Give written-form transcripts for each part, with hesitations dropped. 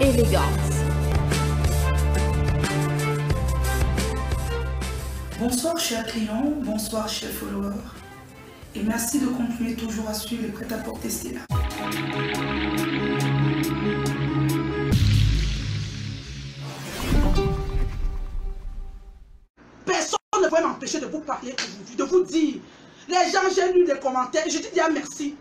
élégance. Bonsoir chers clients, bonsoir chers followers. Et merci de continuer toujours à suivre le prêt-à-porter Stella. Personne ne peut m'empêcher de vous parler aujourd'hui, de vous dire. Les gens, j'ai lu des commentaires, je dis déjà merci.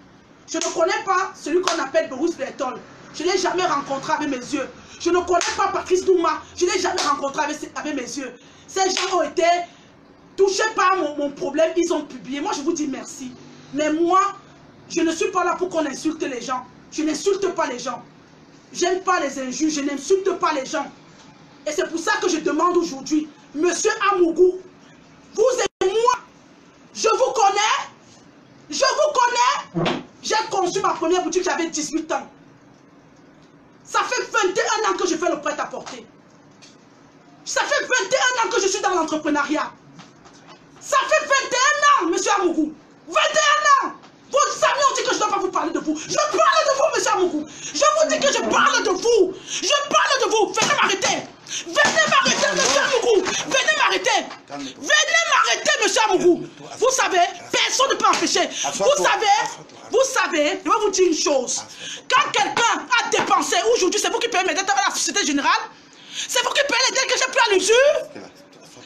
Je ne connais pas celui qu'on appelle Boris Bertol. Je ne l'ai jamais rencontré avec mes yeux. Je ne connais pas Patrice Douma. Je ne l'ai jamais rencontré avec mes yeux. Ces gens ont été touchés par mon problème, ils ont publié. Moi, je vous dis merci. Mais moi, je ne suis pas là pour qu'on insulte les gens. Je n'insulte pas les gens. J'aime pas les injures, je n'insulte pas les gens. Et c'est pour ça que je demande aujourd'hui, Monsieur Amougou, vous et moi, je vous connais. Je vous connais. J'ai conçu ma première boutique, j'avais 18 ans. Ça fait 21 ans que je fais le prêt-à-porter. Ça fait 21 ans que je suis dans l'entrepreneuriat. Ça fait 21 ans, Monsieur Amougou. 21 ans. Vos amis ont dit que je ne dois pas vous parler de vous. Je parle de vous, Monsieur Amougou. Je vous dis que je parle de vous. Je parle de vous. Venez m'arrêter. Venez m'arrêter, Monsieur Amougou. Venez m'arrêter. Venez m'arrêter, Monsieur Amougou. Vous savez, personne ne peut empêcher. Vous savez, je vais vous dire une chose. Quand quelqu'un a dépensé, aujourd'hui, c'est vous qui payez mes dettes à la Société Générale. C'est vous qui payez les dettes que j'ai pris à l'usure.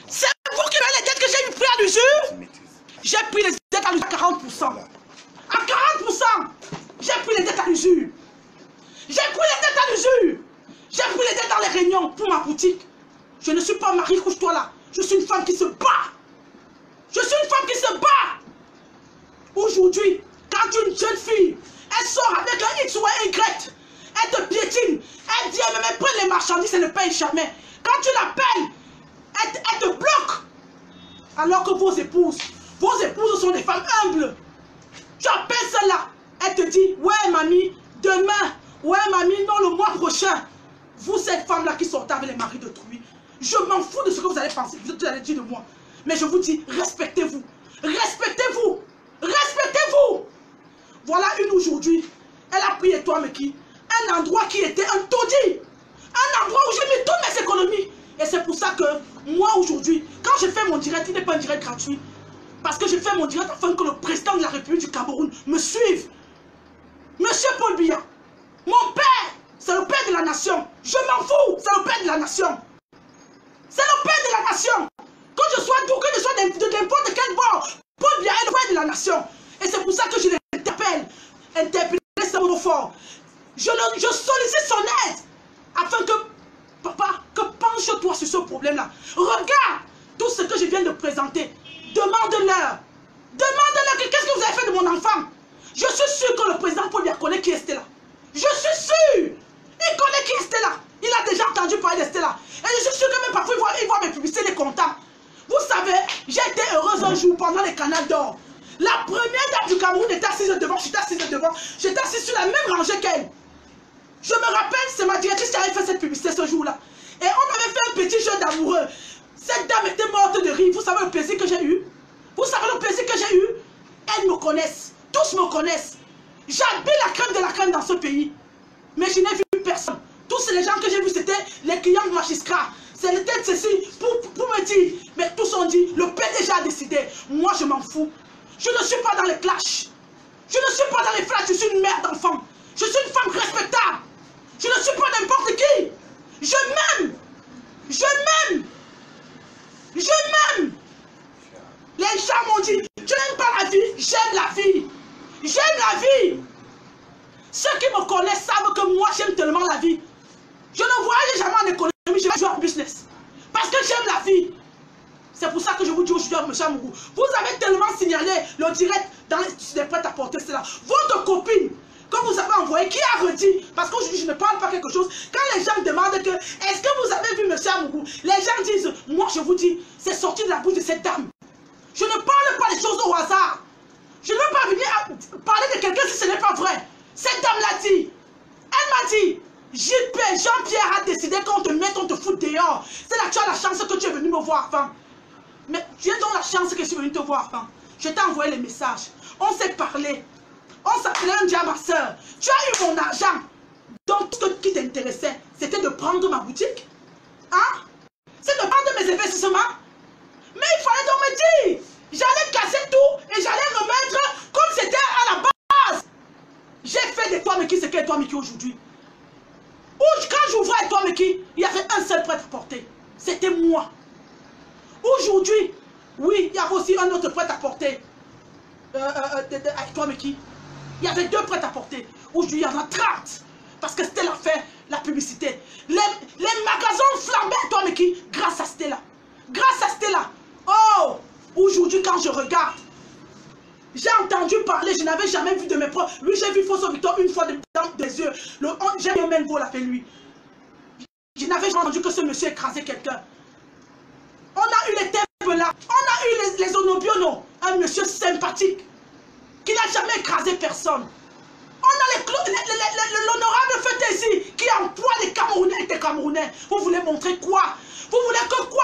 C'est vous qui payez les dettes que j'ai pris à l'usure. J'ai pris les dettes à l'usure à 40%. À 40%, j'ai pris les dettes à l'usure. J'ai pris les dettes à l'usure. J'ai pris les dettes dans les réunions pour ma boutique. Je ne suis pas mariée, couche-toi là. Je suis une femme qui se bat. Je suis une femme qui se bat. Aujourd'hui, quand une jeune fille, elle sort avec un X ou un Y, elle te piétine, elle dit, mais prends les marchandises, elle ne paye jamais. Quand tu l'appelles, elle te bloque. Alors que vos épouses sont des femmes humbles. Tu appelles celle-là, elle te dit, ouais mamie, demain, ouais mamie, non, le mois prochain. Vous, cette femme-là qui sortez avec les maris d'autrui, je m'en fous de ce que vous allez penser, vous allez dire de moi. Mais je vous dis, respectez-vous. Respectez-vous. Respectez-vous. Voilà une aujourd'hui, elle a pris Étoile Meki, un endroit qui était un taudis. Un endroit où j'ai mis toutes mes économies. Et c'est pour ça que moi aujourd'hui, quand je fais mon direct, il n'est pas un direct gratuit. Parce que je fais mon direct afin que le président de la République du Cameroun me suive. Monsieur Paul Biya, mon père, c'est le père de la nation. Je m'en fous, c'est le père de la nation. C'est le père de la nation. Que je sois d'où, que je sois de n'importe quel bord, Paul Biya est le père de la nation. Et c'est pour ça que je l'interpelle. Interpeller, c'est trop fort. Je sollicite son aide. Afin que, papa, que penche-toi sur ce problème-là. Regarde tout ce que je viens de présenter. Demande-leur. Demande-leur qu'est-ce que vous avez fait de mon enfant. Je suis sûr que le président Paul Biya connaît qui est Stella. Je suis sûr. Il connaît qui est Stella. Il a déjà entendu parler de Stella. Et je suis sûr que même parfois il voit mes publicités, il est content. Vous savez, j'ai été heureuse un jour pendant les canals d'or. La première dame du Cameroun était assise devant, j'étais assise devant. J'étais assise sur la même rangée qu'elle. Je me rappelle, c'est ma directrice qui avait fait cette publicité ce jour-là. Et on avait fait un petit jeu d'amoureux. Cette dame était morte de rire. Vous savez le plaisir que j'ai eu? Vous savez le plaisir que j'ai eu? Elles me connaissent. Tous me connaissent. J'habille la crème de la crème dans ce pays. Mais je n'ai vu personne. Tous les gens que j'ai vus, c'était les clients de magistrats. C'était ceci pour me dire. Mais tous ont dit, le PDG a décidé. Moi, je m'en fous. Je ne suis pas dans les clashs. Je ne suis pas dans les flashs. Je suis une mère d'enfant. Je suis une femme respectable. Je ne suis pas n'importe qui. Je m'aime. Je m'aime. Je m'aime. Les gens m'ont dit, tu n'aimes pas la vie, j'aime la vie. J'aime la vie. Ceux qui me connaissent savent que moi j'aime tellement la vie. Je ne voyage jamais en économie, je vais jouer en business. Parce que j'aime la vie. C'est pour ça que je vous dis aujourd'hui, M. Amougou, vous avez tellement signalé le direct dans les prêt-à-porter, c'est là. Votre copine que vous avez envoyée, qui a redit, parce qu'aujourd'hui je ne parle pas quelque chose, quand les gens me demandent que, est-ce que vous avez vu M. Amougou, les gens disent, moi je vous dis, c'est sorti de la bouche de cette dame. Je ne parle pas des choses au hasard. Je ne veux pas venir parler de quelqu'un si ce n'est pas vrai. Cette dame l'a dit. Elle m'a dit, JP, Jean-Pierre a décidé qu'on te mette, on te fout dehors. C'est là que tu as la chance que tu es venu me voir avant. Mais tu as donc la chance que je suis venu te voir avant. Je t'ai envoyé les messages. On s'est parlé. On s'appelait un diable, ma soeur. Tu as eu mon argent. Donc, tout qui t'intéressait, c'était de prendre ma boutique. Hein? C'est de prendre mes investissements. Mais il fallait donc me dire. J'allais casser tout et j'allais remettre comme c'était à la base. J'ai fait de toi, mais qui c'est qu'est toi, mais qui aujourd'hui? Quand j'ouvrais toi, mais qui, il y avait un seul prêtre à porter. C'était moi. Aujourd'hui, oui, il y avait aussi un autre prêtre à porter. Avec toi, mais qui? Il y avait 2 prêtres à porter. Aujourd'hui, il y en a 30. Parce que c'était l'affaire, la publicité. Les magasins flambaient, toi, mais qui? Grâce à Stella. Grâce à Stella. Oh! Aujourd'hui, quand je regarde, j'ai entendu parler, je n'avais jamais vu de mes propres. Lui, j'ai vu Fosso Victor une fois dans des yeux. J'ai vu Menvo l'a fait lui. Je n'avais jamais entendu que ce monsieur écrasait quelqu'un. On a eu les thèmes là. On a eu les Onobiono. Un monsieur sympathique qui n'a jamais écrasé personne. On a l'honorable Fetesi qui emploie les Camerounais et des Camerounais. Vous voulez montrer quoi? Vous voulez que quoi?